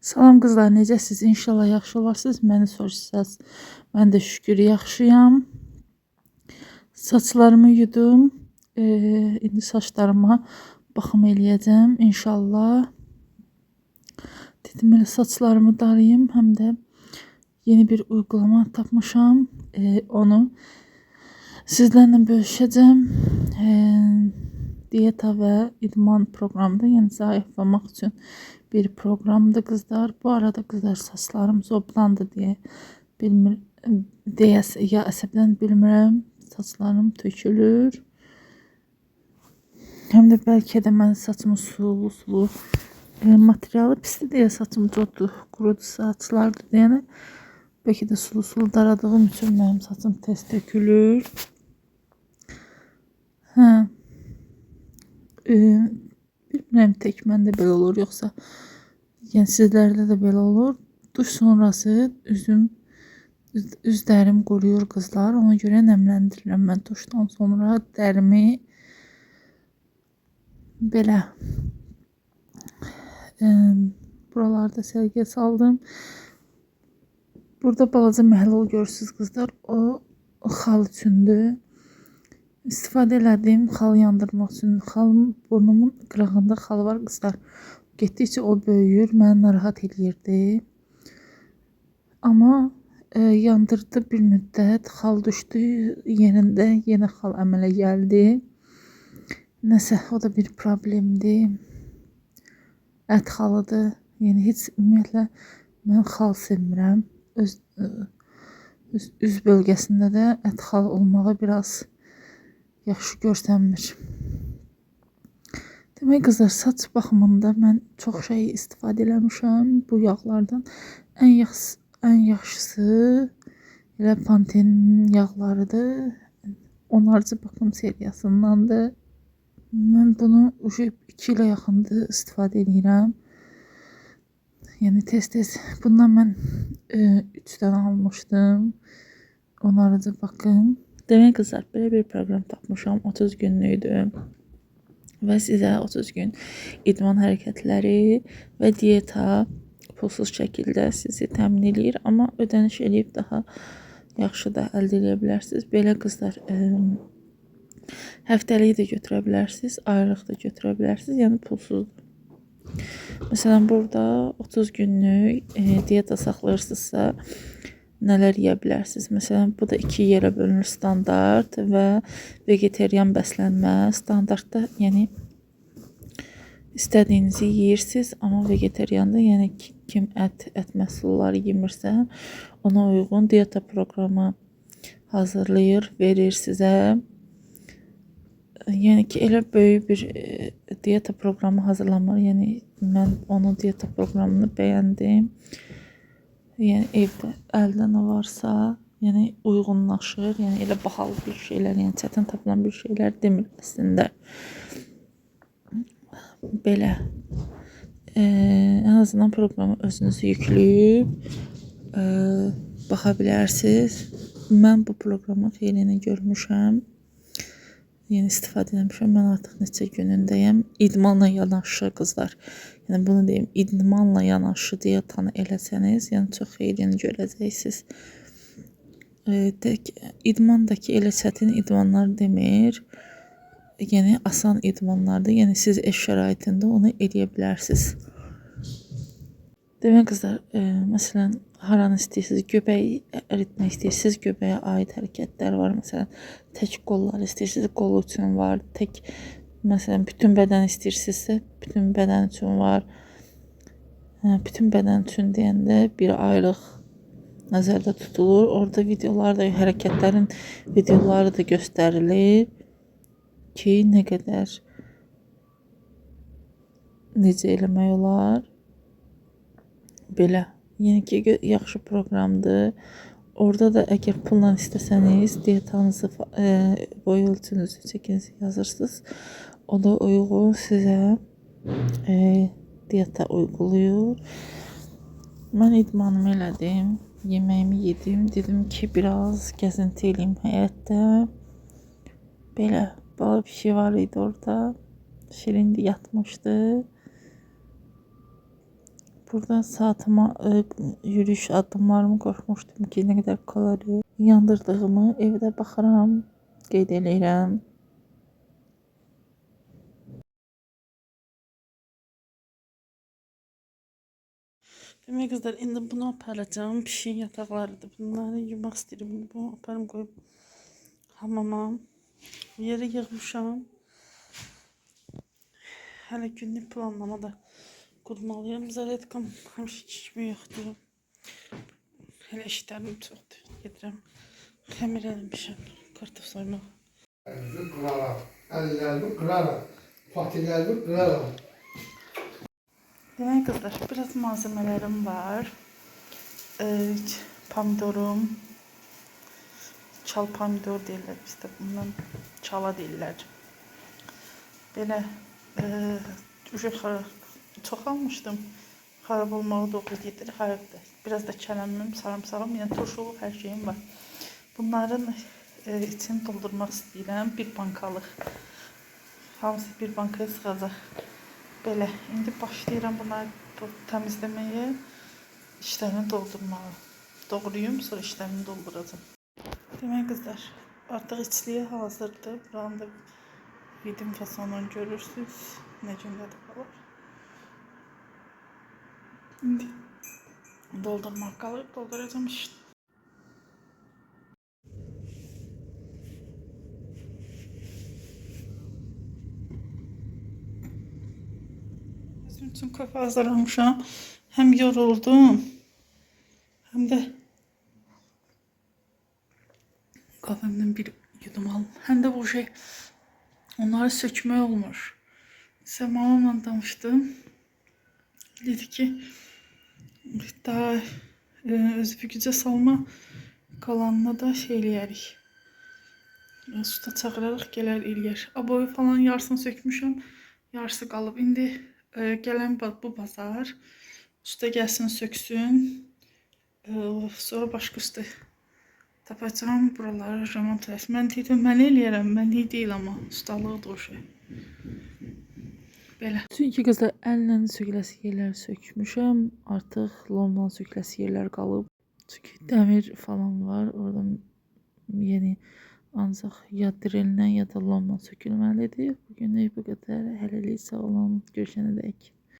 Salam qızlar, necəsiz? İnşallah yaxşı olarsınız. Məni soruşsaz, mən də şükür yaxşıyam. Saçlarımı yudum. İndi saçlarıma baxım eləyəcəm inşallah. Dedim elə saçlarımı darayım, həm də yeni bir uygulama tapmışam. Onu sizlərlə bölüşəcəm. Diyeta və idman proqramında, yəni zayıflamaq üçün bir programdı kızlar. Bu arada kızlar saçlarım zoblandı diye bilmir ya əsəbdən bilmirəm. Saçlarım tökülür. Hem de belki də mən saçımın sulu materialı pisdir deyə saçım qurudu saçlardı deyənə. Belki de sulu daradığım üçün mənim saçım tez tökülür. Bilmirəm tək məndə belə olur yoxsa yəni sizlərdə də belə olur. Duş sonrası üz dərim quruyur qızlar. Ona görə nəmləndirirəm mən duşdan sonra dərimi. Belə buralarda sərgiyə saldım. Burada balaca məhlul görürsünüz qızlar. O xal üçündür. İstifadə elədim xal yandırmaq üçün. Xalım burnumun qırağında xal var qızlar. Getdikcə o böyüyür, məni narahat eləyirdi. Amma yandırdı bir müddət, xal düşdü yerində, yenə xal əmələ gəldi. Nəsə, o da bir problemdir. Ət xalıdır. Yəni heç ümumiyyətlə mən xal sevmirəm. Üz bölgəsində də ət xal olmağı biraz yaxşı görsənmir. Demək qızlar, saç baxımında mən çox şey istifadə eləmişəm bu yağlardan. Ən yaxşısı elə Pantene'nin yağlarıdır. Onarıcı baxım seriyasındandır. Mən bunu 2 ilə yaxındır istifadə edirəm. Yəni tez bundan mən 3 dənə almışdım. Onarıcı baxım. Demək qızlar, belə bir proqram tapmışam. 30 günlükdür. Və sizə 30 gün idman hərəkətləri və diyeta pulsuz şəkildə sizi təmin edir. Amma ödəniş eləyib daha yaxşı da əldə edə bilərsiniz. Belə qızlar, həftəlik də götürə bilərsiniz, aylıq da götürə bilərsiniz. Yəni pulsuzdur. Məsələn, burada 30 günlük diyeta saxlayırsınızsa nələr yeyə bilərsiniz? Məsələn, bu da 2 yerə bölünür, standart və vegetarian bəslənmə. Standartda, yəni istədiyinizi yeyirsiniz, amma vegetarianda, yəni kim ət məhsulları yemirsə, ona uyğun diyeta proqramı hazırlayır, verir sizə. Yəni ki, elə böyük bir diyeta proqramı hazırlanır. Yəni mən onun diyeta proqramını bəyəndim. Yəni evdə əldə nə varsa, yəni uyğunlaşır. Yəni elə bahalı bir şeylər, yəni çətin tapılan bir şeylər demir əslində. Belə ən azından proqramı özünüz yükləyib baxa bilərsiniz. Mən bu proqramın xeyrini görmüşəm. Yəni istifadə etmişəm. Mən artıq neçə günündəyəm. İdmanla yanaşı qızlar. Yəni bunu deyim, idmanla yanaşı diyetanı eləsəniz, yəni çox xeyrini görəcəksiniz. Tək idmandakı elə çətin idmanlar demir. Yəni asan idmanlardır. Yəni siz ev şəraitində onu eləyə bilərsiniz. Demək qızlar, məsələn, haranı istəyirsiniz, göbəyi əritmək istəyirsiniz, göbəyə aid hərəkətlər var. Məsələn, tək qolları istəyirsiniz, qol üçün var. Tək, məsələn, bütün bədən istəyirsinizsə, bütün bədən üçün var. Bütün bədən üçün deyəndə bir aylıq nəzərdə tutulur. Orada videolarda, hərəkətlərin videoları da göstərilir ki, nə qədər necə eləmək olar. Belə, yəni ki, yaxşı proqramdır. Orada da əgər pulla istəsəniz, diyetanızı, boy ölçünüzü, çəkinizi yazırsınız. O da uyğun sizə diyeta uyğulayır. Mən idmanımı elədim, yeməyimi yedim. Dedim ki, biraz gəzinti eləyim həyətdə. Belə, bala bir şey var idi orada. Şirindi yatmışdı. Burada saatıma yürüyüş addımlarımı qoşmuşdum ki, nə qədər kalori yandırdığımı evdə baxıram, qeyd edirəm. Demək qızlar, indi bunu aparacağım. Pişik yataqlarıdır. Bunları yumaq istəyirəm. Bunu aparım qoyub hamama. Yerə yığmışam. Hələ günlük planlamada qurmalıyam. Zaretkam həmişə kimi yoxdur. Hələ işlərim çoxdur. Gedirəm. Xəmir eləmişəm. Kartof soymaq. Ellerimi kırarım, ellerimi kırarım, patilerimi kırarım. Demək qızlar, biraz malzemələrim var. Pomidorum. Çal pomidor deyirlər bizdə. Bundan çala deyirlər. Belə çox almışdım. Xarab olmağı doğru gedir. Xarabdır. Biraz da kələmim, sarımsağım, yəni turşuluq hər şeyim var. Bunların içini doldurmaq istəyirəm. Bir bankalıq. Hamısı bir bankaya sığacaq. Belə, indi başlayıram bunları təmizləməyə, içlərini doldurmağa. Doğrayım, sonra içlərini dolduracağım. Demək qızlar, artıq içliyə hazırdır. Buranı da vidim fasonunu görürsünüz. Nə gündədir qalır. İndi doldurmaq qalır, dolduracağım işte. Bizim üçün kahve hazırlamışam. Həm yoruldum, həm də kahvemdən bir yudum alım. Həm də bu şey, onları sökmək olmur. Səmamla danışdım. Dedi ki, daha özü gücə salma, qalanına da şey eləyərik. Suda çağırarıq, gələr eləyər. Aboyu falan yarısını sökmüşəm, yarısı qalıb. İndi gələn bu bazar usta gəlsin söksün. Sonra başqa usta tapacağım, buraları remont eləsin. Mən deyirəm, mən eləyərəm, mənlik deyil amma ustalıqdır o şey. Belə. Çünki qızlar əllə söküləsi yerləri sökmüşəm. Artıq lomla söküləsi yerlər qalıb. Çünki dəmir falan var. Oradan yeni ancaq ya drillə ya da lomla sökülməlidir. Bugünlük bu qədər. Hələlik sağ olun. Görüşənədək.